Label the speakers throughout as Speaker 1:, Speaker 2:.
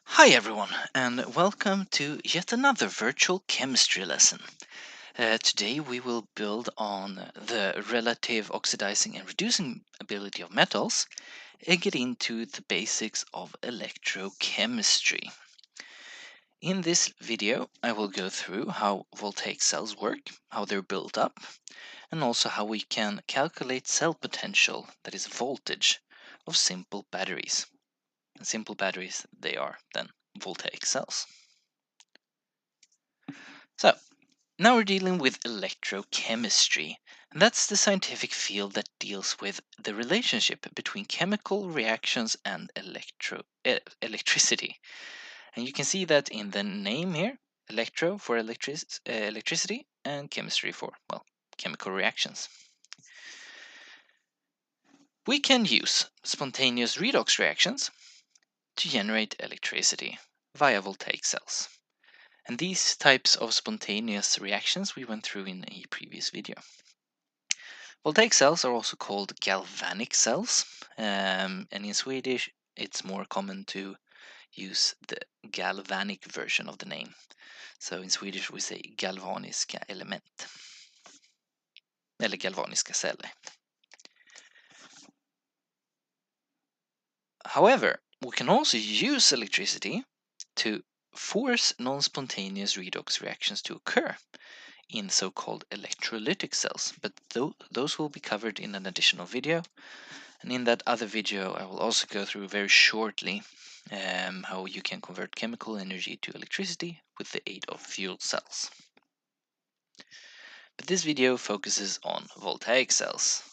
Speaker 1: Hi everyone, and welcome to yet another virtual chemistry lesson. Today we will build on the relative oxidizing and reducing ability of metals and get into the basics of electrochemistry. In this video, I will go through how voltaic cells work, how they're built up, and also how we can calculate cell potential, that is voltage, of simple batteries. And simple batteries, they are then voltaic cells. So, now we're dealing with electrochemistry, and that's the scientific field that deals with the relationship between chemical reactions and electricity. And you can see that in the name here, electro for electricity and chemistry for, well, chemical reactions. We can use spontaneous redox reactions to generate electricity via voltaic cells. And these types of spontaneous reactions we went through in a previous video. Voltaic cells are also called galvanic cells, and in Swedish it's more common to use the galvanic version of the name. So in Swedish we say galvaniska element, eller galvaniska celler. However, we can also use electricity to force non-spontaneous redox reactions to occur in so-called electrolytic cells, but those will be covered in an additional video. And in that other video, I will also go through very shortly how you can convert chemical energy to electricity with the aid of fuel cells. But this video focuses on voltaic cells.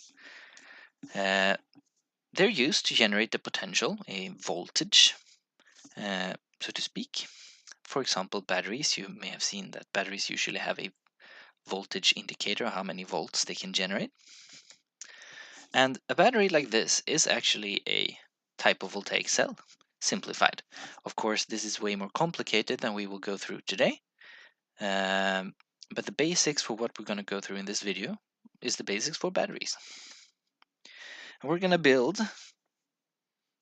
Speaker 1: They're used to generate the potential, a voltage, so to speak. For example, batteries, you may have seen that batteries usually have a voltage indicator, how many volts they can generate. And a battery like this is actually a type of voltaic cell, simplified. Of course, this is way more complicated than we will go through today. But the basics for what we're going to go through in this video is the basics for batteries. And we're going to build,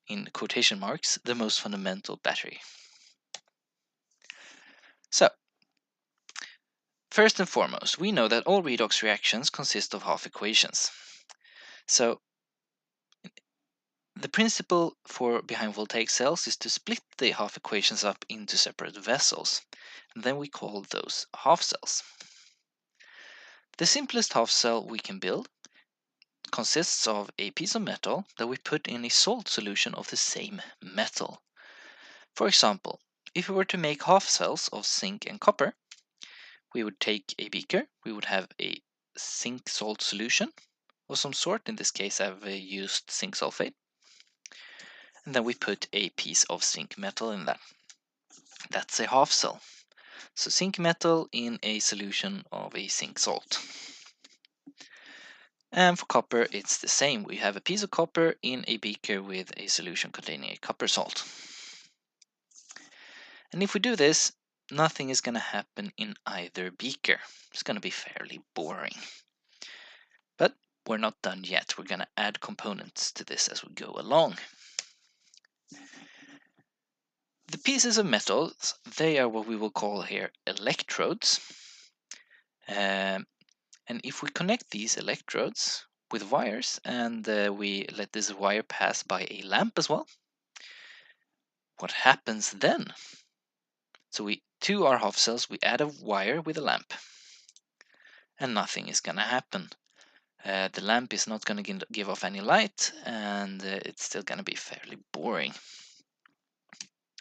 Speaker 1: in quotation marks, the most fundamental battery. So, first and foremost, we know that all redox reactions consist of half equations. So, the principle behind voltaic cells is to split the half equations up into separate vessels, and then we call those half cells. The simplest half cell we can build consists of a piece of metal that we put in a salt solution of the same metal. For example, if we were to make half cells of zinc and copper, we would take a beaker, we would have a zinc salt solution of some sort. In this case, I've used zinc sulfate. And then we put a piece of zinc metal in that. That's a half cell. So zinc metal in a solution of a zinc salt. And for copper, it's the same. We have a piece of copper in a beaker with a solution containing a copper salt. And if we do this, nothing is going to happen in either beaker. It's going to be fairly boring. But we're not done yet. We're going to add components to this as we go along. The pieces of metals, they are what we will call here electrodes. And if we connect these electrodes with wires and we let this wire pass by a lamp as well, what happens then? So to our half cells, we add a wire with a lamp, and nothing is going to happen. The lamp is not going to give off any light, and it's still going to be fairly boring.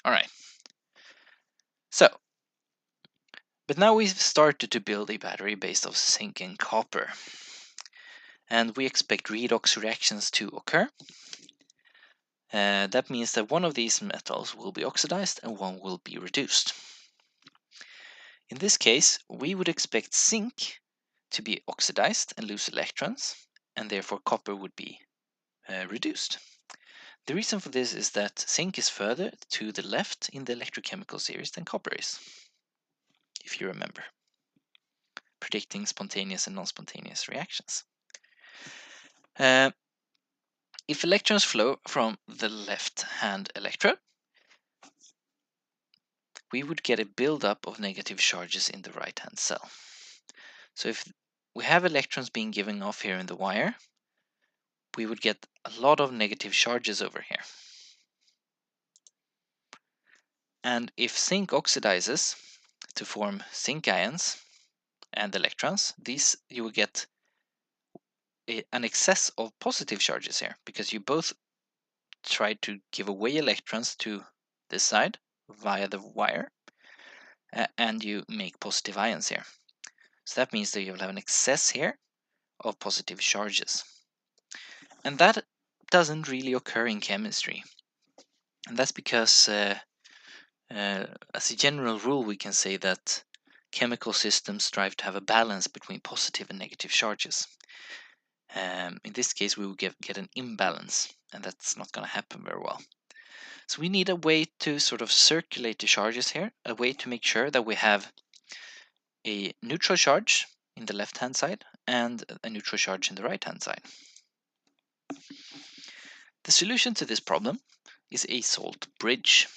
Speaker 1: All right. So, but now we've started to build a battery based off zinc and copper, and we expect redox reactions to occur. That means that one of these metals will be oxidized and one will be reduced. In this case, we would expect zinc to be oxidized and lose electrons, and therefore copper would be reduced. The reason for this is that zinc is further to the left in the electrochemical series than copper is, if you remember, predicting spontaneous and non-spontaneous reactions. If electrons flow from the left-hand electrode, we would get a buildup of negative charges in the right-hand cell. So if we have electrons being given off here in the wire, we would get a lot of negative charges over here. And if zinc oxidizes to form zinc ions and electrons, these you will get an excess of positive charges here, because you both try to give away electrons to this side via the wire, and you make positive ions here. So that means that you will have an excess here of positive charges. And that doesn't really occur in chemistry. And that's because as a general rule, we can say that chemical systems strive to have a balance between positive and negative charges. In this case, we will get an imbalance, and that's not going to happen very well. So we need a way to sort of circulate the charges here, a way to make sure that we have a neutral charge in the left-hand side and a neutral charge in the right-hand side. The solution to this problem is a salt bridge.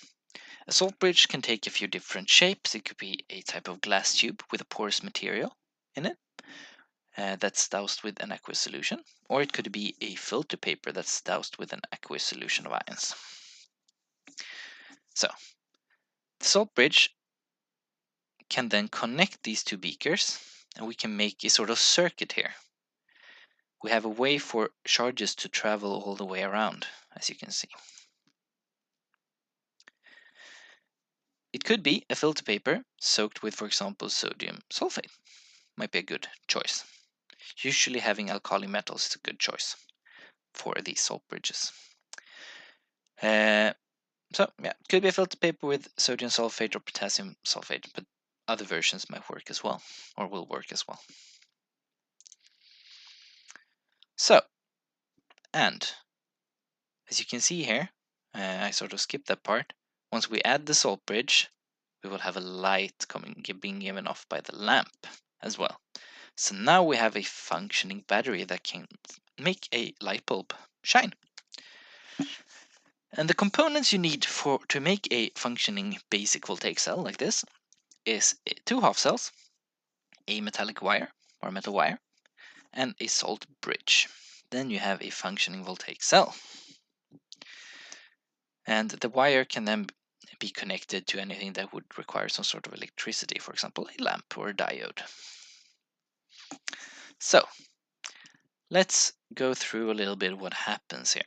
Speaker 1: A salt bridge can take a few different shapes. It could be a type of glass tube with a porous material in it that's doused with an aqueous solution, or it could be a filter paper that's doused with an aqueous solution of ions. So, the salt bridge can then connect these two beakers, and we can make a sort of circuit here. We have a way for charges to travel all the way around, as you can see. It could be a filter paper soaked with, for example, sodium sulfate. Might be a good choice. Usually having alkali metals is a good choice for these salt bridges. So yeah, it could be a filter paper with sodium sulfate or potassium sulfate, but other versions might work as well, or will work as well. So, and as you can see here, I sort of skipped that part. Once we add the salt bridge, we will have a light being given off by the lamp as well. So now we have a functioning battery that can make a light bulb shine. And the components you need to make a functioning basic voltaic cell like this is 2 half cells, a metallic wire or metal wire, and a salt bridge. Then you have a functioning voltaic cell. And the wire can then be connected to anything that would require some sort of electricity, for example, a lamp or a diode. So, let's go through a little bit what happens here.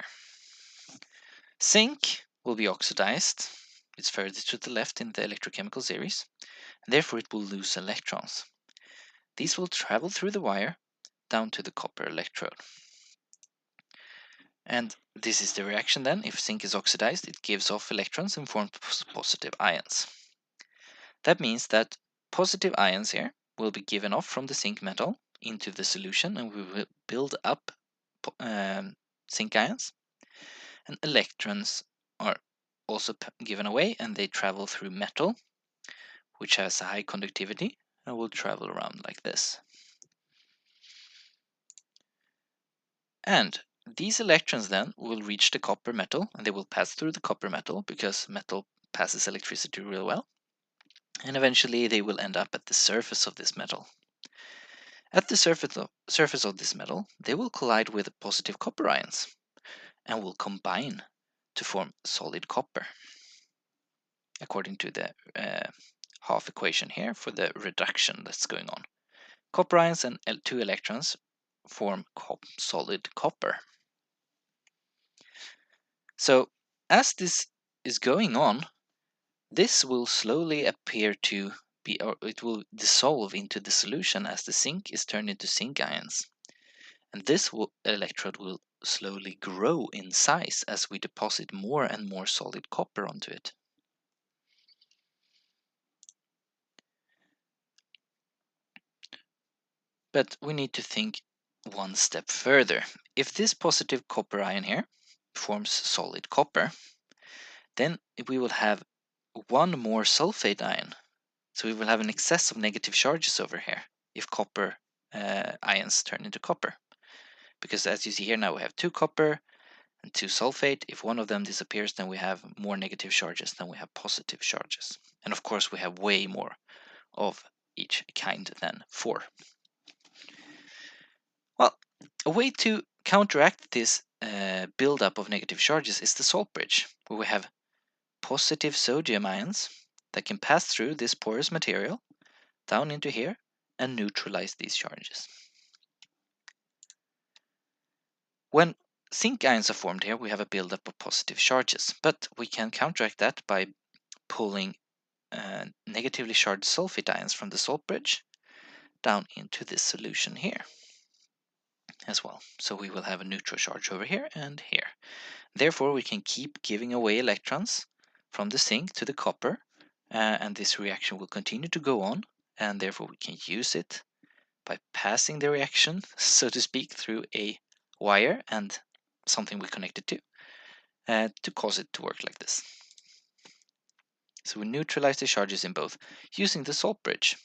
Speaker 1: Zinc will be oxidized. It's further to the left in the electrochemical series, and therefore it will lose electrons. These will travel through the wire down to the copper electrode. And this is the reaction then. If zinc is oxidized, it gives off electrons and forms positive ions. That means that positive ions here will be given off from the zinc metal into the solution, and we will build up zinc ions. And electrons are also given away, and they travel through metal, which has a high conductivity, and will travel around like this. And these electrons then will reach the copper metal, and they will pass through the copper metal because metal passes electricity real well. And eventually they will end up at the surface of this metal. At the surface of this metal, they will collide with positive copper ions and will combine to form solid copper, according to the half equation here for the reduction that's going on. Copper ions and 2 electrons form solid copper. So as this is going on, this will slowly appear to be, or it will dissolve into the solution as the zinc is turned into zinc ions. And this electrode will slowly grow in size as we deposit more and more solid copper onto it. But we need to think one step further. If this positive copper ion here forms solid copper, then we will have one more sulfate ion. So we will have an excess of negative charges over here if copper ions turn into copper. Because as you see here now we have 2 copper And 2 sulfate, if one of them disappears, then we have more negative charges than we have positive charges. And of course, we have way more of each kind than 4. Well, a way to counteract this buildup of negative charges is the salt bridge, where we have positive sodium ions that can pass through this porous material down into here and neutralize these charges. When zinc ions are formed here, we have a buildup of positive charges, but we can counteract that by pulling negatively charged sulfate ions from the salt bridge down into this solution here as well. So we will have a neutral charge over here and here. Therefore, we can keep giving away electrons from the zinc to the copper, and this reaction will continue to go on, and therefore we can use it by passing the reaction, so to speak, through a wire and something we connect it to cause it to work like this. So we neutralize the charges in both using the salt bridge.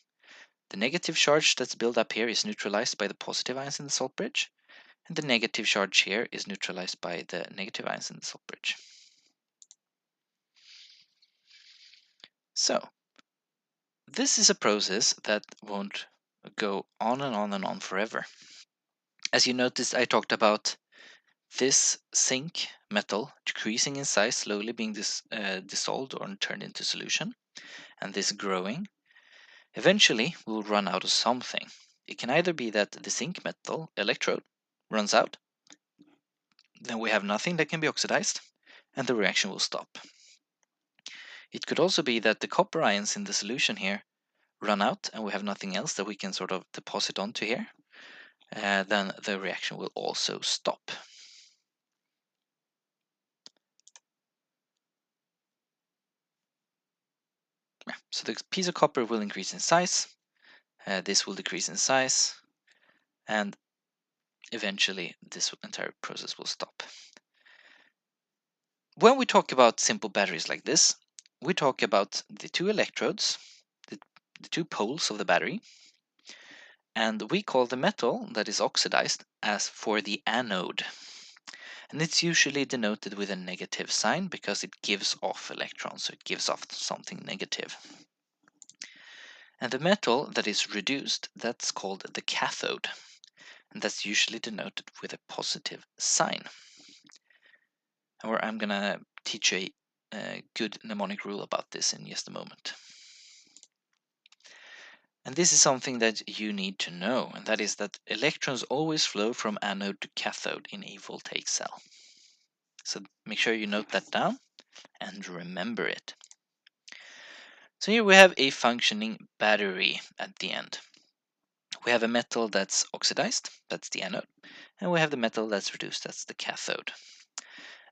Speaker 1: The negative charge that's built up here is neutralized by the positive ions in the salt bridge, and the negative charge here is neutralized by the negative ions in the salt bridge. So this is a process that won't go on and on and on forever. As you noticed, I talked about this zinc metal decreasing in size, slowly being dissolved or turned into solution, and this growing. Eventually, we'll run out of something. It can either be that the zinc metal electrode runs out, then we have nothing that can be oxidized, and the reaction will stop. It could also be that the copper ions in the solution here run out, and we have nothing else that we can sort of deposit onto here. Then the reaction will also stop. So the piece of copper will increase in size, this will decrease in size, and eventually this entire process will stop. When we talk about simple batteries like this, we talk about the 2 electrodes, the 2 poles of the battery, and we call the metal that is oxidized as for the anode. And it's usually denoted with a negative sign because it gives off electrons, so it gives off something negative. And the metal that is reduced, that's called the cathode, and that's usually denoted with a positive sign. Or I'm gonna teach you a good mnemonic rule about this in just a moment. And this is something that you need to know, and that is that electrons always flow from anode to cathode in a voltaic cell. So make sure you note that down and remember it. So here we have a functioning battery at the end. We have a metal that's oxidized, that's the anode, and we have the metal that's reduced, that's the cathode.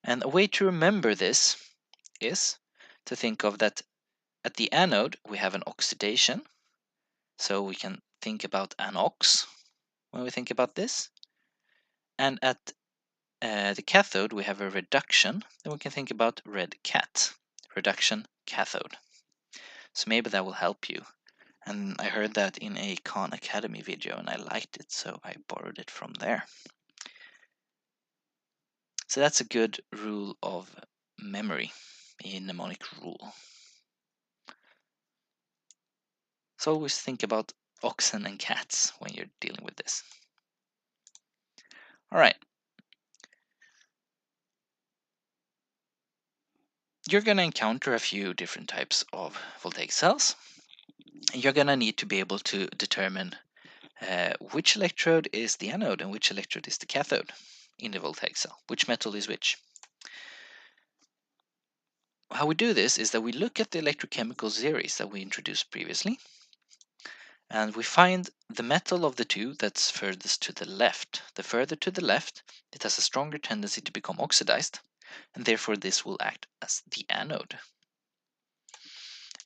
Speaker 1: And a way to remember this is to think of that at the anode we have an oxidation, so we can think about an ox when we think about this. And at the cathode we have a reduction, then we can think about red cat, reduction cathode. So maybe that will help you. And I heard that in a Khan Academy video and I liked it, so I borrowed it from there. So that's a good rule of memory, a mnemonic rule. So always think about oxen and cats when you're dealing with this. All right. You're going to encounter a few different types of voltaic cells. You're going to need to be able to determine which electrode is the anode and which electrode is the cathode in the voltaic cell, which metal is which. How we do this is that we look at the electrochemical series that we introduced previously, and we find the metal of the 2 that's furthest to the left. The further to the left, it has a stronger tendency to become oxidized, and therefore this will act as the anode.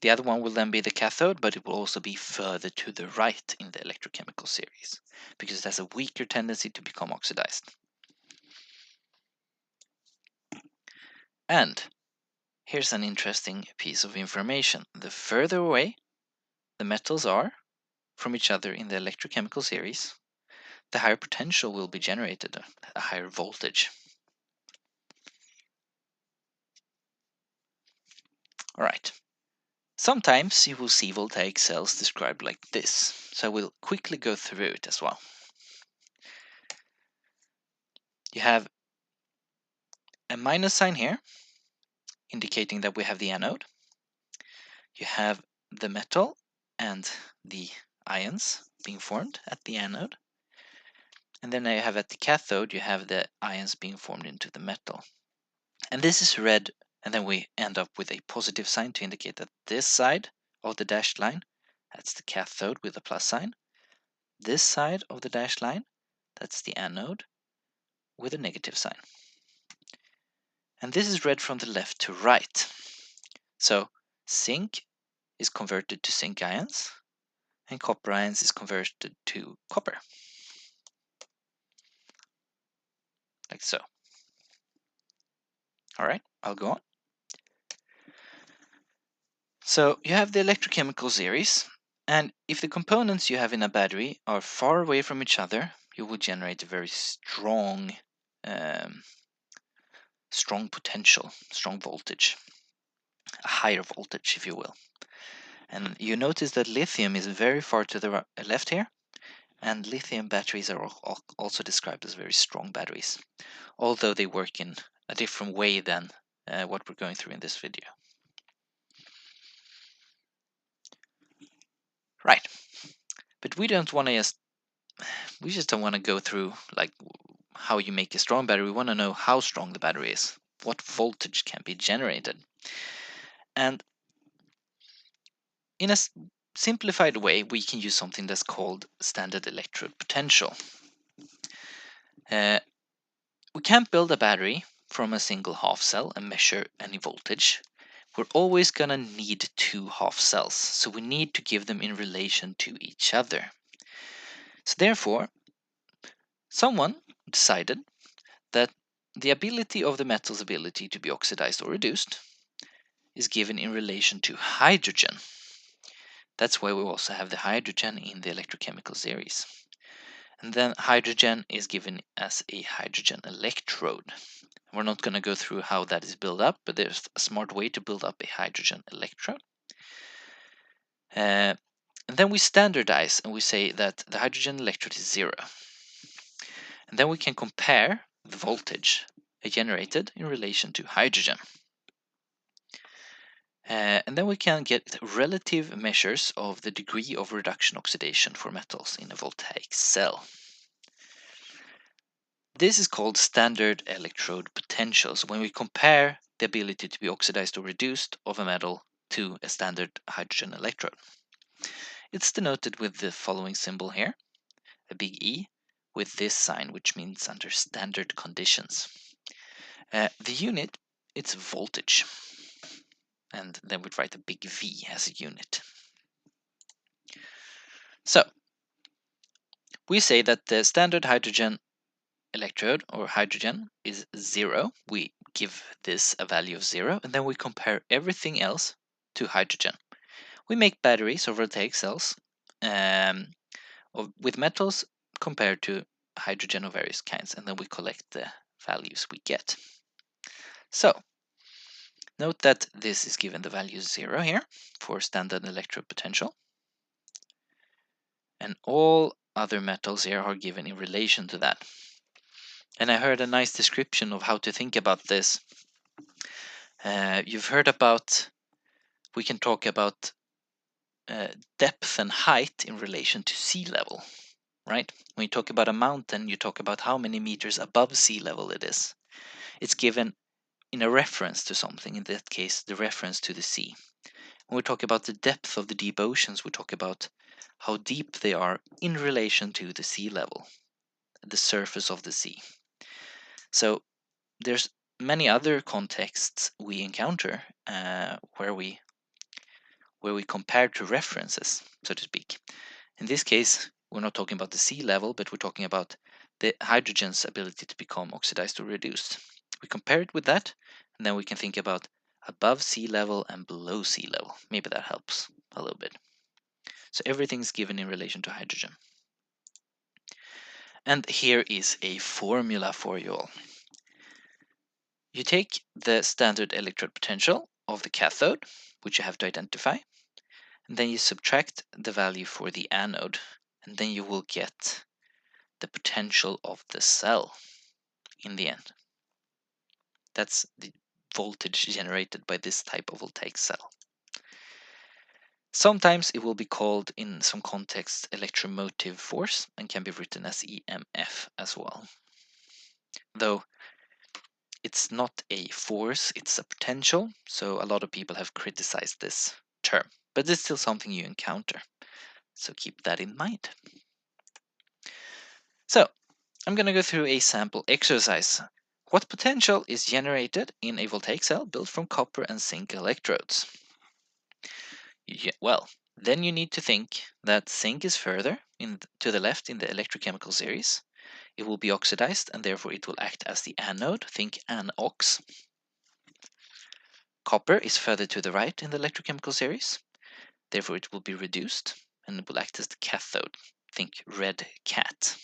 Speaker 1: The other one will then be the cathode, but it will also be further to the right in the electrochemical series, because it has a weaker tendency to become oxidized. And here's an interesting piece of information. The further away the metals are from each other in the electrochemical series, the higher potential will be generated, a higher voltage. All right. Sometimes you will see voltaic cells described like this, so we'll quickly go through it as well. You have a minus sign here, indicating that we have the anode. You have the metal and the ions being formed at the anode. And then you have at the cathode, you have the ions being formed into the metal. And this is red, and then we end up with a positive sign to indicate that this side of the dashed line, that's the cathode with a plus sign. This side of the dashed line, that's the anode with a negative sign. And this is read from the left to right. So zinc is converted to zinc ions, and copper ions is converted to copper. Like so. All right, I'll go on. So you have the electrochemical series, and if the components you have in a battery are far away from each other, you will generate a very strong potential, strong voltage, a higher voltage, if you will. And you notice that lithium is very far to the left here, and lithium batteries are also described as very strong batteries, although they work in a different way than what we're going through in this video. Right, but we just don't want to go through like how you make a strong battery. We want to know how strong the battery is, what voltage can be generated. And in a simplified way, we can use something that's called standard electrode potential. We can't build a battery from a single half cell and measure any voltage. We're always going to need two half cells, so we need to give them in relation to each other. So therefore, someone decided that the ability of the metal's ability to be oxidized or reduced is given in relation to hydrogen. That's why we also have the hydrogen in the electrochemical series. And then hydrogen is given as a hydrogen electrode. We're not going to go through how that is built up, but there's a smart way to build up a hydrogen electrode. And then we standardize and we say that the hydrogen electrode is 0. And then we can compare the voltage generated in relation to hydrogen. And then we can get relative measures of the degree of reduction oxidation for metals in a voltaic cell. This is called standard electrode potential. So when we compare the ability to be oxidized or reduced of a metal to a standard hydrogen electrode. It's denoted with the following symbol here, a big E, with this sign, which means under standard conditions. The unit, it's voltage. And then we'd write a big V as a unit. So, we say that the standard hydrogen electrode, or hydrogen, is 0. We give this a value of 0, and then we compare everything else to hydrogen. We make batteries or voltaic cells with metals compared to hydrogen of various kinds, and then we collect the values we get. So, note that this is given the value 0 here for standard electrode potential. And all other metals here are given in relation to that. And I heard a nice description of how to think about this. You've heard about, we can talk about depth and height in relation to sea level, right? When you talk about a mountain, you talk about how many meters above sea level it is. It's given in a reference to something, in that case, the reference to the sea. When we talk about the depth of the deep oceans, we talk about how deep they are in relation to the sea level, the surface of the sea. So there's many other contexts we encounter where we compare to references, so to speak. In this case, we're not talking about the sea level, but we're talking about the hydrogen's ability to become oxidized or reduced. We compare it with that, and then we can think about above sea level and below sea level. Maybe that helps a little bit. So everything's given in relation to hydrogen. And here is a formula for you all. You take the standard electrode potential of the cathode, which you have to identify, and then you subtract the value for the anode, and then you will get the potential of the cell in the end. That's the voltage generated by this type of voltaic cell. Sometimes it will be called, in some contexts, electromotive force, and can be written as EMF as well. Though it's not a force, it's a potential, so a lot of people have criticized this term, but it's still something you encounter, so keep that in mind. So I'm going to go through a sample exercise. What potential is generated in a voltaic cell built from copper and zinc electrodes? Well, then you need to think that zinc is further to the left in the electrochemical series. It will be oxidized, and therefore it will act as the anode. Think anox. Copper is further to the right in the electrochemical series. Therefore it will be reduced, and it will act as the cathode. Think red cat.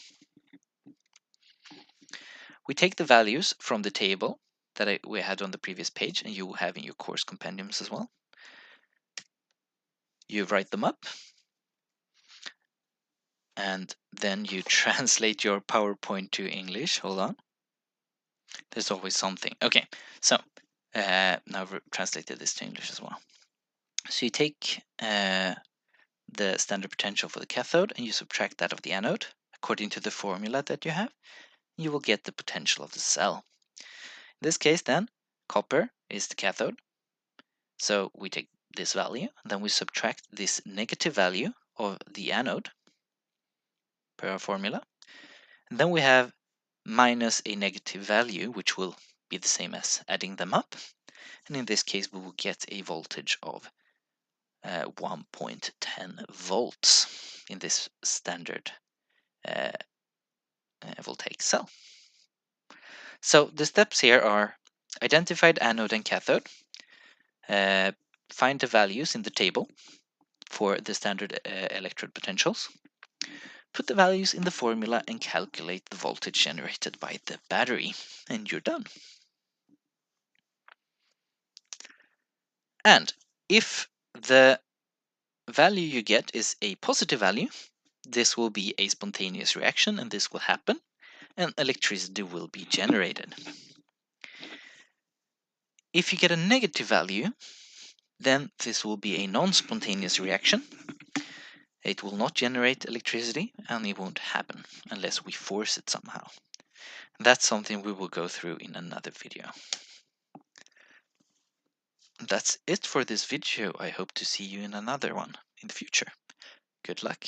Speaker 1: We take the values from the table that we had on the previous page, and you will have in your course compendiums as well. You write them up, and then you translate your PowerPoint to English. Hold on. There's always something. Okay, so now I've translated this to English as well. So you take the standard potential for the cathode and you subtract that of the anode according to the formula that you have. You will get the potential of the cell. In this case, then, copper is the cathode. So we take this value, and then we subtract this negative value of the anode per our formula. And then we have minus a negative value, which will be the same as adding them up. And in this case, we will get a voltage of 1.10 volts in this standard voltaic cell. So the steps here are identified anode and cathode, find the values in the table for the standard electrode potentials, put the values in the formula and calculate the voltage generated by the battery, and you're done. And if the value you get is a positive value, this will be a spontaneous reaction, and this will happen, and electricity will be generated. If you get a negative value, then this will be a non-spontaneous reaction. It will not generate electricity, and it won't happen unless we force it somehow. That's something we will go through in another video. That's it for this video. I hope to see you in another one in the future. Good luck.